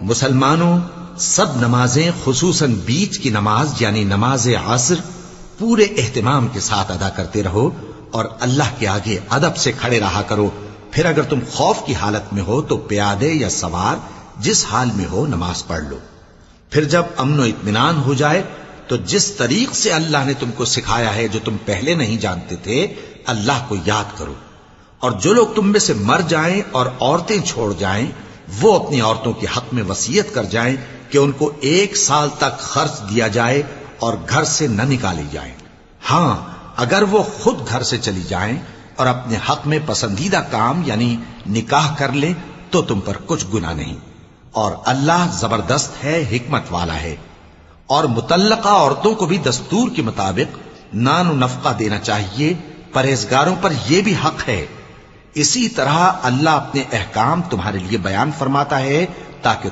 مسلمانوں، سب نمازیں خصوصاً بیچ کی نماز یعنی نماز عصر پورے اہتمام کے ساتھ ادا کرتے رہو اور اللہ کے آگے ادب سے کھڑے رہا کرو. پھر اگر تم خوف کی حالت میں ہو تو پیادے یا سوار جس حال میں ہو نماز پڑھ لو. پھر جب امن و اطمینان ہو جائے تو جس طریق سے اللہ نے تم کو سکھایا ہے جو تم پہلے نہیں جانتے تھے اللہ کو یاد کرو. اور جو لوگ تم میں سے مر جائیں اور عورتیں چھوڑ جائیں وہ اپنی عورتوں کے حق میں وصیت کر جائیں کہ ان کو 1 سال تک خرچ دیا جائے اور گھر سے نہ نکالی جائیں. ہاں اگر وہ خود گھر سے چلی جائیں اور اپنے حق میں پسندیدہ کام یعنی نکاح کر لیں تو تم پر کچھ گناہ نہیں. اور اللہ زبردست ہے، حکمت والا ہے. اور مطلقہ عورتوں کو بھی دستور کے مطابق نان و نفقہ دینا چاہیے. پرہیزگاروں پر یہ بھی حق ہے. اسی طرح اللہ اپنے احکام تمہارے لیے بیان فرماتا ہے تاکہ